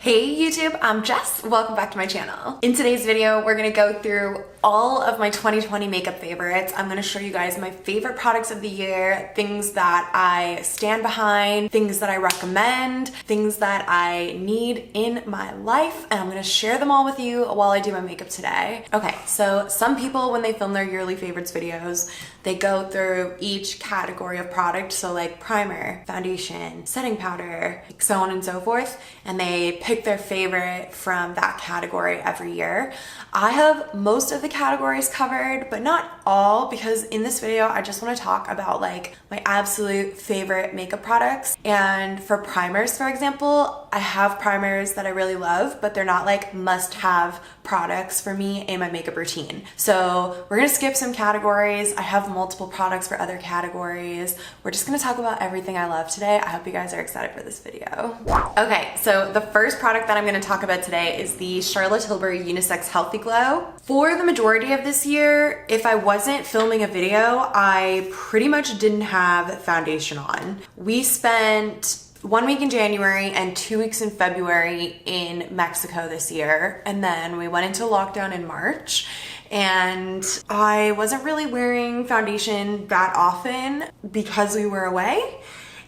Hey YouTube, I'm Jess. Welcome back to my channel. In today's video, we're gonna go through all of my 2020 makeup favorites. I'm gonna show you guys my favorite products of the year, things that I stand behind, things that I recommend, things that I need in my life, and I'm gonna share them all with you while I do my makeup today. Okay, so some people, when they film their yearly favorites videos, they go through each category of product, so like primer, foundation, setting powder, so on and so forth, and they pick their favorite from that category every year. I have most of the categories covered, but not all, because in this video I just want to talk about like my absolute favorite makeup products. And for primers, for example, I have primers that I really love, but they're not like must-have products for me in my makeup routine. So we're gonna skip some categories. I have multiple products for other categories. We're just gonna talk about everything I love today. I hope you guys are excited for this video. Okay, so the first product that I'm gonna talk about today is the Charlotte Tilbury Unisex Healthy Glow. For the majority of this year, if I wasn't filming a video, I pretty much didn't have foundation on. We spent 1 week in January and 2 weeks in February in Mexico this year, and then we went into lockdown in March, and I wasn't really wearing foundation that often because we were away,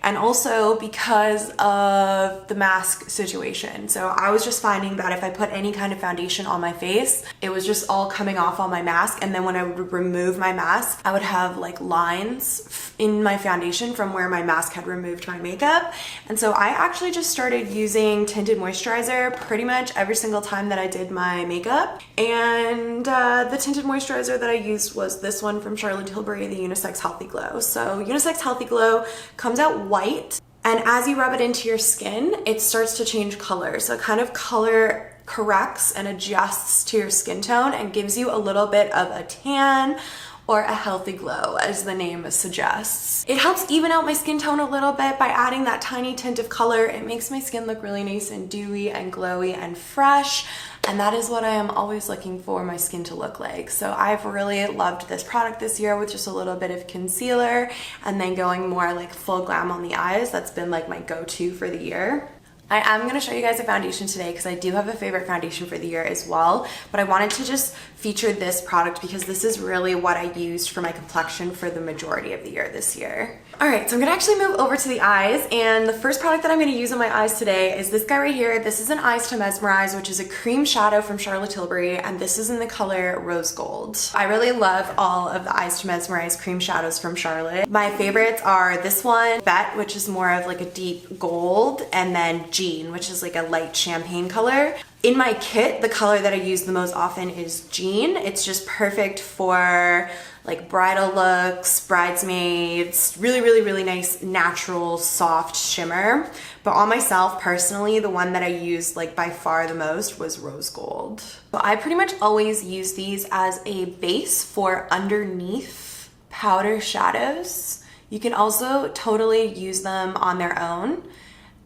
and also because of the mask situation. So I was just finding that if I put any kind of foundation on my face, it was just all coming off on my mask, and then when I would remove my mask, I would have like lines in my foundation from where my mask had removed my makeup. And so I actually just started using tinted moisturizer pretty much every single time that I did my makeup. And the tinted moisturizer that I used was this one from Charlotte Tilbury, the Unisex Healthy Glow. So Unisex Healthy Glow comes out white, and as you rub it into your skin, it starts to change color. So it kind of color corrects and adjusts to your skin tone and gives you a little bit of a tan or a healthy glow, as the name suggests. It helps even out my skin tone a little bit by adding that tiny tint of color. It makes my skin look really nice and dewy and glowy and fresh, and that is what I am always looking for my skin to look like. So I've really loved this product this year with just a little bit of concealer and then going more like full glam on the eyes. That's been like my go-to for the year. I am going to show you guys a foundation today because I do have a favorite foundation for the year as well, but I wanted to just feature this product because this is really what I used for my complexion for the majority of the year this year. Alright, so I'm going to actually move over to the eyes, and the first product that I'm going to use on my eyes today is this guy right here. This is an Eyes to Mesmerize, which is a cream shadow from Charlotte Tilbury, and this is in the color Rose Gold. I really love all of the Eyes to Mesmerize cream shadows from Charlotte. My favorites are this one, Bet, which is more of like a deep gold, and then Jean, which is like a light champagne color. In my kit, the color that I use the most often is Jean. It's just perfect for like bridal looks, bridesmaids, really nice, natural, soft shimmer. But on myself, personally, the one that I used like by far the most was Rose Gold. So I pretty much always use these as a base for underneath powder shadows. You can also totally use them on their own.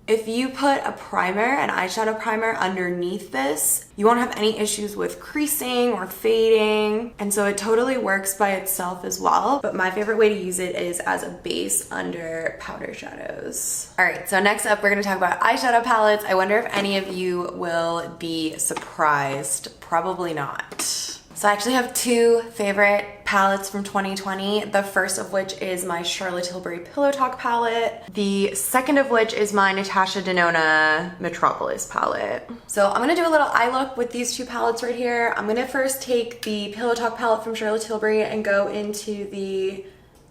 If you put a primer, an eyeshadow primer underneath this, you won't have any issues with creasing or fading, and so it totally works by itself as well. But my favorite way to use it is as a base under powder shadows. Alright, so next up we're going to talk about eyeshadow palettes. I wonder if any of you will be surprised. Probably not. So I actually have two favorite palettes from 2020. The first of which is my Charlotte Tilbury Pillow Talk palette. The second of which is my Natasha Denona Metropolis palette. So I'm gonna do a little eye look with these two palettes right here. I'm gonna first take the Pillow Talk palette from Charlotte Tilbury and go into the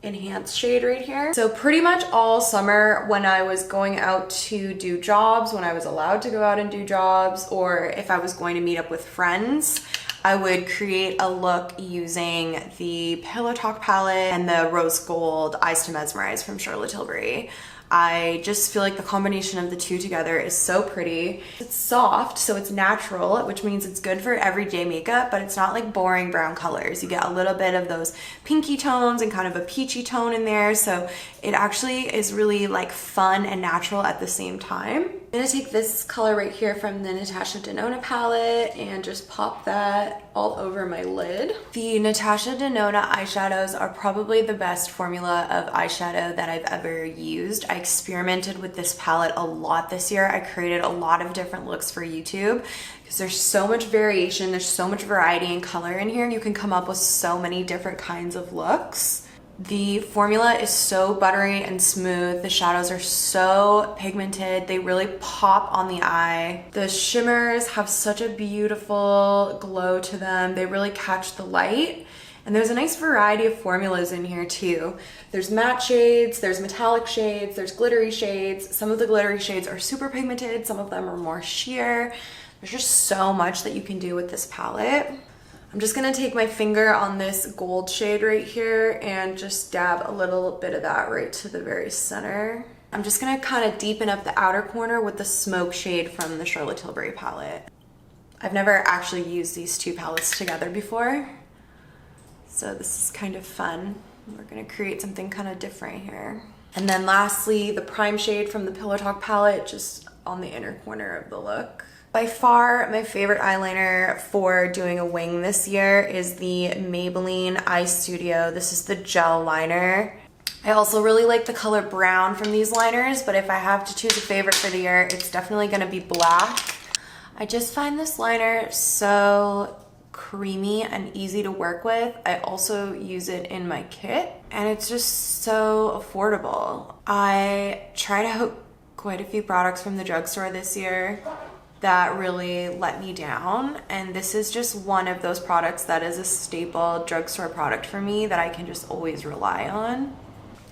enhanced shade right here. So pretty much all summer when I was going out to do jobs, when I was allowed to go out and do jobs, or if I was going to meet up with friends, I would create a look using the Pillow Talk palette and the Rose Gold Eyes to Mesmerize from Charlotte Tilbury. I just feel like the combination of the two together is so pretty. It's soft, so it's natural, which means it's good for everyday makeup, but it's not like boring brown colors. You get a little bit of those pinky tones and kind of a peachy tone in there, so it actually is really like fun and natural at the same time. I'm gonna take this color right here from the Natasha Denona palette and just pop that all over my lid. The Natasha Denona eyeshadows are probably the best formula of eyeshadow that I've ever used. I experimented with this palette a lot this year. I created a lot of different looks for YouTube because there's so much variation, there's so much variety and color in here. You can come up with so many different kinds of looks. The formula is so buttery and smooth. The shadows are so pigmented. They really pop on the eye. The shimmers have such a beautiful glow to them. They really catch the light. And there's a nice variety of formulas in here too. There's matte shades, there's metallic shades, there's glittery shades. Some of the glittery shades are super pigmented. Some of them are more sheer. There's just so much that you can do with this palette. I'm just gonna take my finger on this gold shade right here and just dab a little bit of that right to the very center. I'm just gonna kind of deepen up the outer corner with the smoke shade from the Charlotte Tilbury palette. I've never actually used these two palettes together before, so this is kind of fun. We're gonna create something kind of different here. And then lastly, the prime shade from the Pillow Talk palette, just on the inner corner of the look. By far, my favorite eyeliner for doing a wing this year is the Maybelline Eye Studio. This is the gel liner. I also really like the color brown from these liners, but if I have to choose a favorite for the year, it's definitely gonna be black. I just find this liner so creamy and easy to work with. I also use it in my kit, and it's just so affordable. I tried out quite a few products from the drugstore this year that really let me down, and this is just one of those products that is a staple drugstore product for me that I can just always rely on.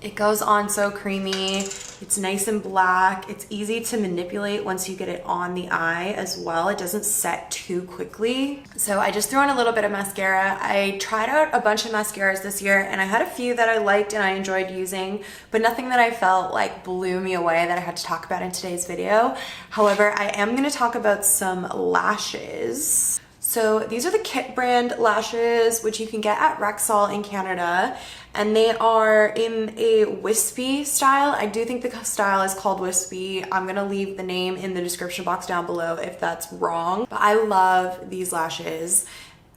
It goes on so creamy, it's nice and black, it's easy to manipulate once you get it on the eye as well. It doesn't set too quickly. So I just threw on a little bit of mascara. I tried out a bunch of mascaras this year, and I had a few that I liked and I enjoyed using, but nothing that I felt like blew me away that I had to talk about in today's video. However, I am gonna talk about some lashes. So these are the Kit brand lashes, which you can get at Rexall in Canada, and they are in a wispy style. I do think the style is called wispy. I'm gonna leave the name in the description box down below if that's wrong, but I love these lashes.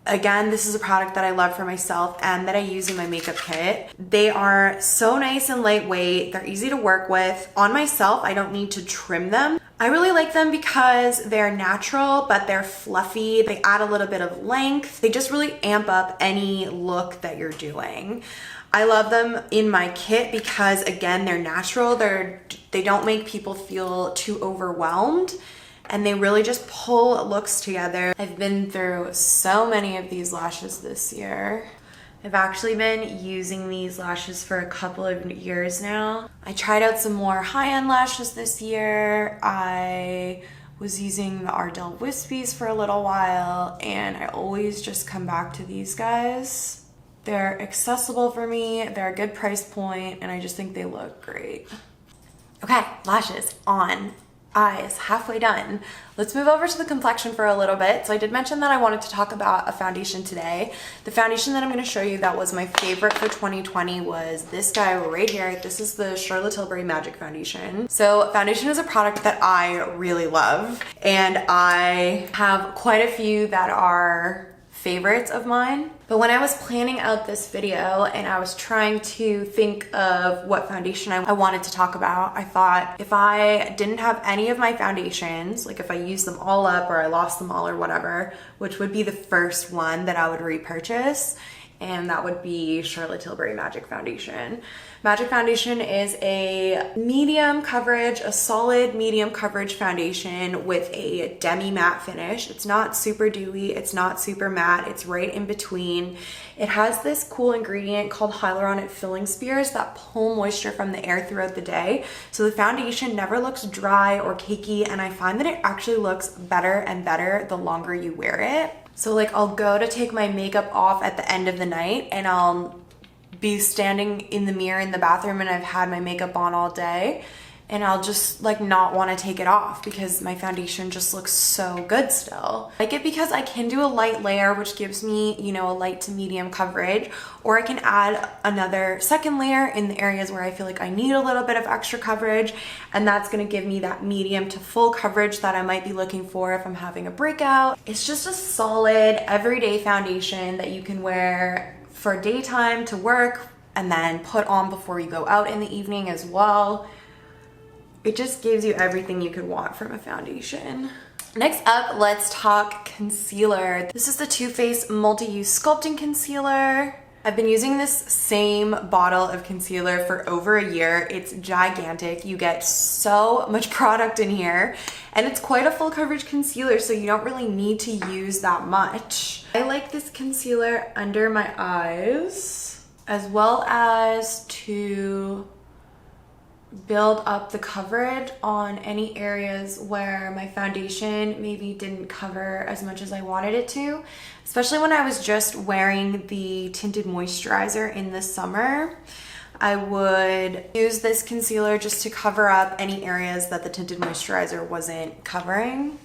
Again, this is a product that I love for myself and that I use in my makeup kit. They are so nice and lightweight. They're easy to work with. On myself, I don't need to trim them. I really like them because they're natural, but they're fluffy. They add a little bit of length. They just really amp up any look that you're doing. I love them in my kit because, again, they're natural. They don't make people feel too overwhelmed, and they really just pull looks together. I've been through so many of these lashes this year. I've actually been using these lashes for a couple of years now. I tried out some more high-end lashes this year. I was using the Ardell Wispies for a little while, and I always just come back to these guys. They're accessible for me, they're a good price point, and I just think they look great. Okay, lashes on. Eyes halfway done. Let's move over to the complexion for a little bit. So I did mention that I wanted to talk about a foundation today. The foundation that I'm going to show you that was my favorite for 2020 was this guy right here. This is the Charlotte Tilbury Magic Foundation. So foundation is a product that I really love, and I have quite a few that are favorites of mine. But when I was planning out this video and I was trying to think of what foundation I wanted to talk about, I thought if I didn't have any of my foundations, like if I used them all up or I lost them all or whatever, which would be the first one that I would repurchase, and that would be Charlotte Tilbury Magic Foundation. Magic Foundation is a medium coverage, a solid medium coverage foundation with a demi-matte finish. It's not super dewy, it's not super matte, it's right in between. It has this cool ingredient called hyaluronic filling spears that pull moisture from the air throughout the day. So the foundation never looks dry or cakey, and I find that it actually looks better and better the longer you wear it. So like I'll go to take my makeup off at the end of the night and I'll be standing in the mirror in the bathroom and I've had my makeup on all day, and I'll just like not want to take it off because my foundation just looks so good still. I like it because I can do a light layer, which gives me, you know, a light to medium coverage, or I can add another second layer in the areas where I feel like I need a little bit of extra coverage, and that's going to give me that medium to full coverage that I might be looking for if I'm having a breakout. It's just a solid everyday foundation that you can wear for daytime to work and then put on before you go out in the evening as well. It just gives you everything you could want from a foundation. Next up, let's talk concealer. This is the Too Faced Multi-Use Sculpting Concealer. I've been using this same bottle of concealer for over a year. It's gigantic. You get so much product in here, and it's quite a full coverage concealer, so you don't really need to use that much. I like this concealer under my eyes, as well as to build up the coverage on any areas where my foundation maybe didn't cover as much as I wanted it to, especially when I was just wearing the tinted moisturizer in the summer. I would use this concealer just to cover up any areas that the tinted moisturizer wasn't covering.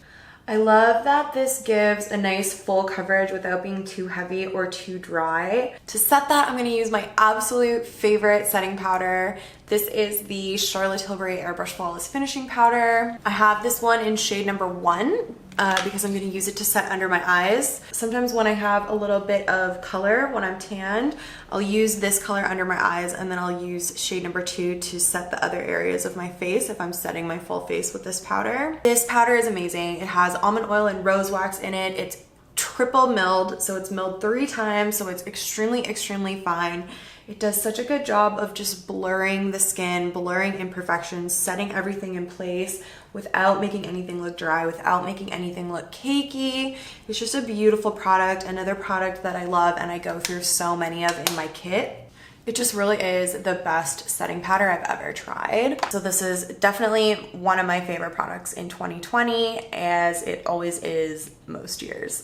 I love that this gives a nice full coverage without being too heavy or too dry. To set that, I'm going to use my absolute favorite setting powder. This is the Charlotte Tilbury Airbrush Flawless Finishing Powder. I have this one in shade number 1 because I'm going to use it to set under my eyes. Sometimes when I have a little bit of color when I'm tanned, I'll use this color under my eyes, and then I'll use shade number 2 to set the other areas of my face if I'm setting my full face with this powder. This powder is amazing. It has almond oil and rose wax in it. It's triple milled, so it's milled 3 times, so it's extremely fine. It does such a good job of just blurring the skin, blurring imperfections, setting everything in place without making anything look dry, without making anything look cakey. It's just a beautiful product, another product that I love and I go through so many of in my kit. It just really is the best setting powder I've ever tried. So this is definitely one of my favorite products in 2020, as it always is most years.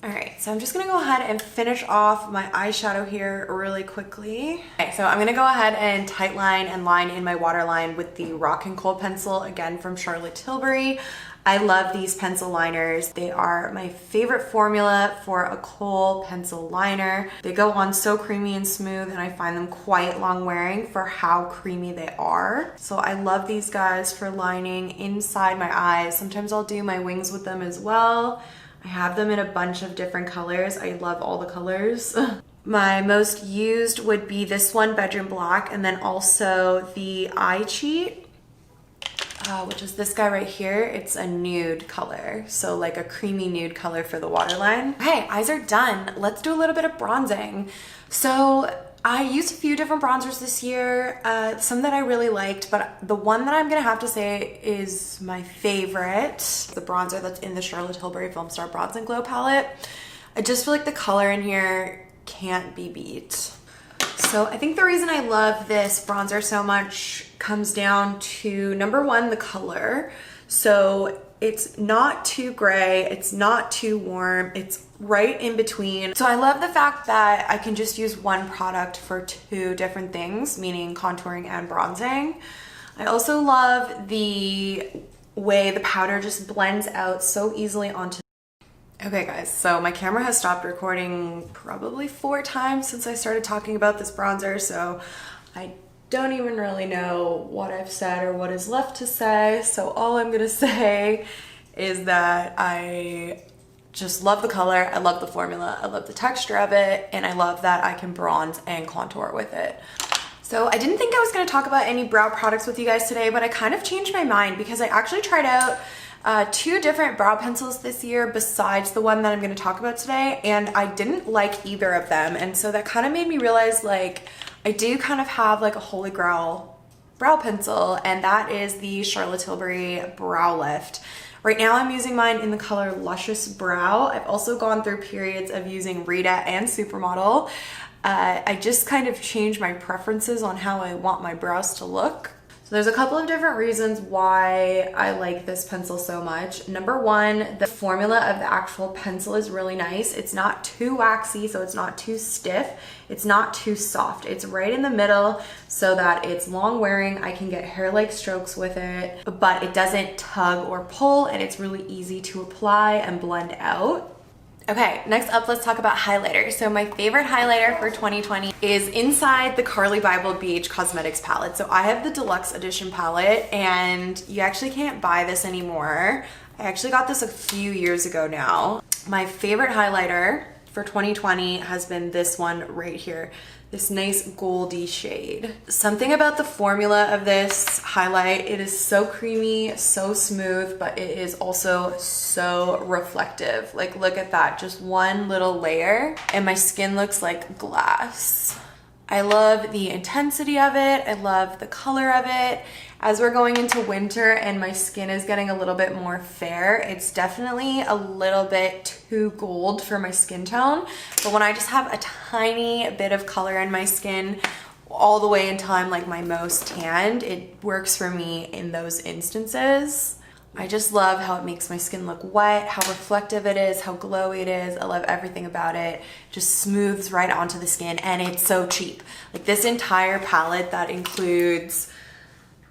All right, so I'm just gonna go ahead and finish off my eyeshadow here really quickly. Okay, so I'm gonna go ahead and tightline and line in my waterline with the Rock and Kohl pencil, again from Charlotte Tilbury. I love these pencil liners. They are my favorite formula for a Kohl pencil liner. They go on so creamy and smooth, and I find them quite long wearing for how creamy they are. So I love these guys for lining inside my eyes. Sometimes I'll do my wings with them as well. I have them in a bunch of different colors. I love all the colors. My most used would be this one, Bedroom Black, and then also the Eye Cheat, which is this guy right here. It's a nude color, so like a creamy nude color for the waterline. Okay, eyes are done. Let's do a little bit of bronzing. So I used a few different bronzers this year, some that I really liked, but the one that I'm gonna have to say is my favorite, the bronzer that's in the Charlotte Tilbury Film Star Bronze and Glow palette. I just feel like the color in here can't be beat. So I think the reason I love this bronzer so much comes down to, number one, the color. So it's not too gray, it's not too warm, it's right in between. So I love the fact that I can just use one product for 2 different things, meaning contouring and bronzing. I also love the way the powder just blends out so easily onto. Okay guys, so my camera has stopped recording probably 4 times since I started talking about this bronzer, so I don't even really know what I've said or what is left to say. So all I'm gonna say is that I just love the color, I love the formula, I love the texture of it, and I love that I can bronze and contour with it. So I didn't think I was gonna talk about any brow products with you guys today, but I kind of changed my mind because I actually tried out 2 different brow pencils this year besides the one that I'm gonna talk about today, and I didn't like either of them. And so that kind of made me realize, like, I do kind of have like a holy grail brow pencil, and that is the Charlotte Tilbury Brow Lift. Right now I'm using mine in the color Luscious Brow. I've also gone through periods of using Rita and Supermodel. I just kind of changed my preferences on how I want my brows to look. So there's a couple of different reasons why I like this pencil so much. Number one, the formula of the actual pencil is really nice. It's not too waxy, so it's not too stiff. It's not too soft. It's right in the middle so that it's long wearing. I can get hair-like strokes with it, but it doesn't tug or pull, and it's really easy to apply and blend out. Okay, next up, let's talk about highlighter. So my favorite highlighter for 2020 is inside the Carly Bible BH Cosmetics palette. So I have the deluxe edition palette, and you actually can't buy this anymore. I actually got this a few years ago now. My favorite highlighter for 2020 has been this one right here. This nice goldy shade. Something about the formula of this highlight, it is so creamy, so smooth, but it is also so reflective. Like, look at that, just one little layer and my skin looks like glass. I love the intensity of it. I love the color of it. As we're going into winter and my skin is getting a little bit more fair, it's definitely a little bit too gold for my skin tone. But when I just have a tiny bit of color in my skin all the way until I'm like my most tanned, it works for me in those instances. I just love how it makes my skin look wet, how reflective it is, how glowy it is. I love everything about it. Just smooths right onto the skin, and it's so cheap. Like, this entire palette that includes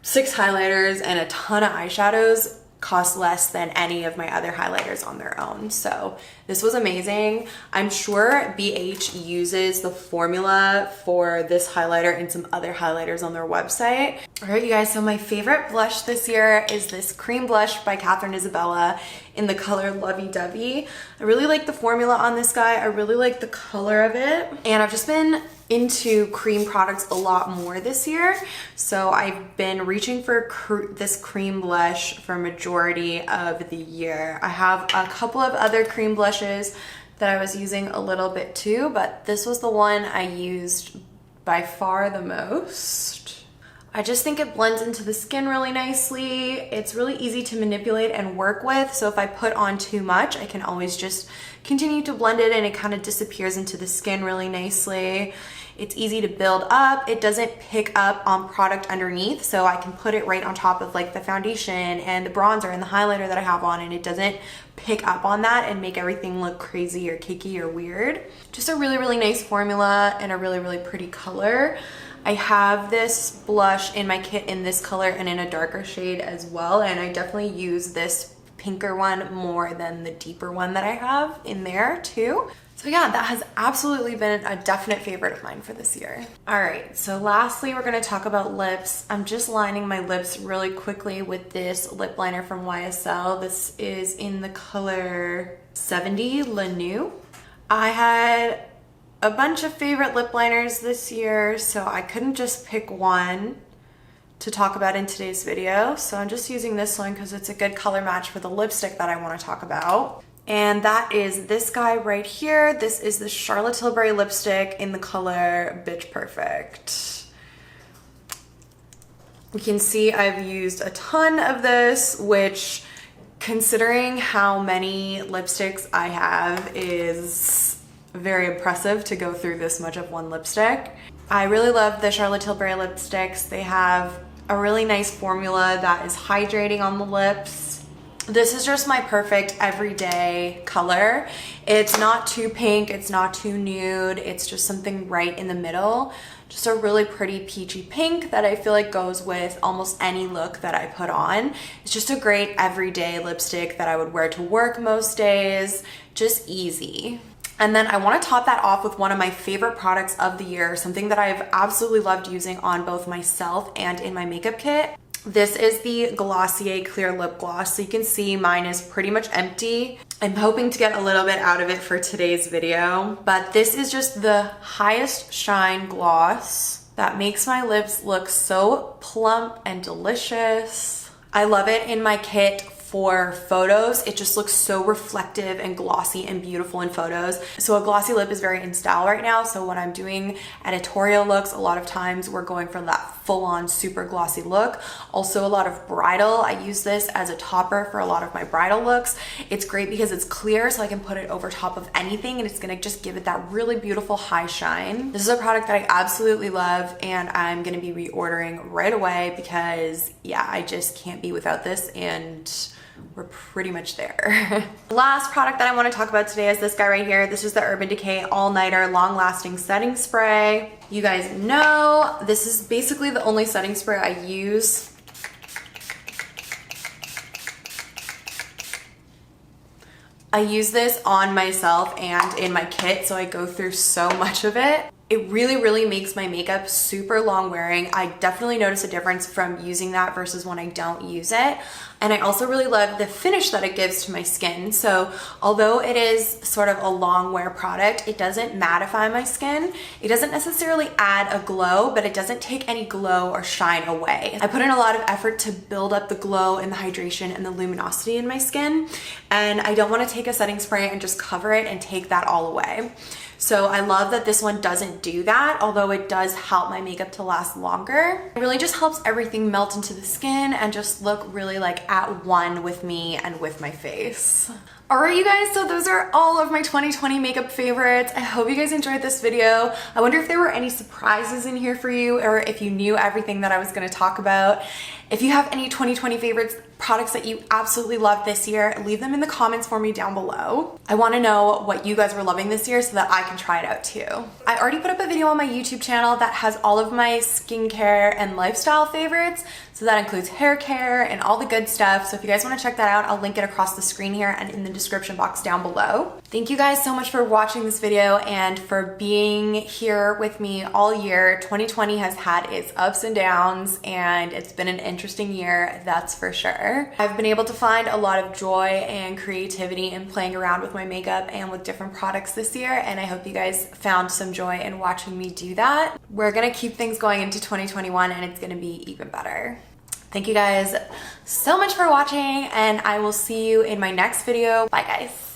6 highlighters and a ton of eyeshadows cost less than any of my other highlighters on their own. So this was amazing. I'm sure BH uses the formula for this highlighter and some other highlighters on their website. All right, you guys, so my favorite blush this year is this cream blush by Catherine Isabella in the color Lovey Dovey. I really like the formula on this guy. I really like the color of it. And I've just been into cream products a lot more this year. So I've been reaching for this cream blush for a majority of the year. I have a couple of other cream blushes that I was using a little bit too, but this was the one I used by far the most. I just think it blends into the skin really nicely. It's really easy to manipulate and work with. So if I put on too much, I can always just continue to blend it and it kind of disappears into the skin really nicely. It's easy to build up. It doesn't pick up on product underneath, so I can put it right on top of like the foundation and the bronzer and the highlighter that I have on, and it doesn't pick up on that and make everything look crazy or cakey or weird. Just a really, really nice formula and a really, really pretty color. I have this blush in my kit in this color and in a darker shade as well, and I definitely use this pinker one more than the deeper one that I have in there too. So yeah, that has absolutely been a definite favorite of mine for this year. All right, so lastly, we're gonna talk about lips. I'm just lining my lips really quickly with this lip liner from YSL. This is in the color 70 La New. I had a bunch of favorite lip liners this year, so I couldn't just pick one to talk about in today's video. So I'm just using this one because it's a good color match for the lipstick that I want to talk about. And that is this guy right here. This is the Charlotte Tilbury lipstick in the color Bitch Perfect. You can see I've used a ton of this, which, considering how many lipsticks I have, is very impressive to go through this much of one lipstick. I really love the Charlotte Tilbury lipsticks. They have a really nice formula that is hydrating on the lips. This is just my perfect everyday color. It's not too pink, it's not too nude, it's just something right in the middle. Just a really pretty peachy pink that I feel like goes with almost any look that I put on. It's just a great everyday lipstick that I would wear to work most days, just easy. And then I want to top that off with one of my favorite products of the year, something that I've absolutely loved using on both myself and in my makeup kit. This is the Glossier Clear Lip Gloss. So you can see mine is pretty much empty. I'm hoping to get a little bit out of it for today's video, but this is just the highest shine gloss that makes my lips look so plump and delicious. I love it in my kit for photos. It just looks so reflective and glossy and beautiful in photos. So a glossy lip is very in style right now. So when I'm doing editorial looks, a lot of times we're going for that full-on super glossy look. Also a lot of bridal. I use this as a topper for a lot of my bridal looks. It's great because it's clear, so I can put it over top of anything and it's gonna just give it that really beautiful high shine. This is a product that I absolutely love and I'm gonna be reordering right away because yeah, I just can't be without this and we're pretty much there. Last product that I want to talk about today is this guy right here. This is the Urban Decay All Nighter Long Lasting Setting Spray. You guys know this is basically the only setting spray I use. I use this on myself and in my kit, so I go through so much of it. It really makes my makeup super long wearing. I definitely notice a difference from using that versus when I don't use it. And I also really love the finish that it gives to my skin. So although it is sort of a long wear product, it doesn't mattify my skin. It doesn't necessarily add a glow, but it doesn't take any glow or shine away. I put in a lot of effort to build up the glow and the hydration and the luminosity in my skin. And I don't want to take a setting spray and just cover it and take that all away. So I love that this one doesn't do that, although it does help my makeup to last longer. It really just helps everything melt into the skin and just look really like at one with me and with my face. Alright you guys, so those are all of my 2020 makeup favorites. I hope you guys enjoyed this video. I wonder if there were any surprises in here for you or if you knew everything that I was going to talk about. If you have any 2020 favorites, products that you absolutely loved this year, leave them in the comments for me down below. I want to know what you guys were loving this year so that I can try it out too. I already put up a video on my YouTube channel that has all of my skincare and lifestyle favorites. So that includes hair care and all the good stuff. So if you guys want to check that out, I'll link it across the screen here and in the description box down below. Thank you guys so much for watching this video and for being here with me all year. 2020 has had its ups and downs and it's been an interesting year, that's for sure. I've been able to find a lot of joy and creativity in playing around with my makeup and with different products this year, and I hope you guys found some joy in watching me do that. We're gonna keep things going into 2021 and it's gonna be even better. Thank you guys so much for watching and I will see you in my next video. Bye guys.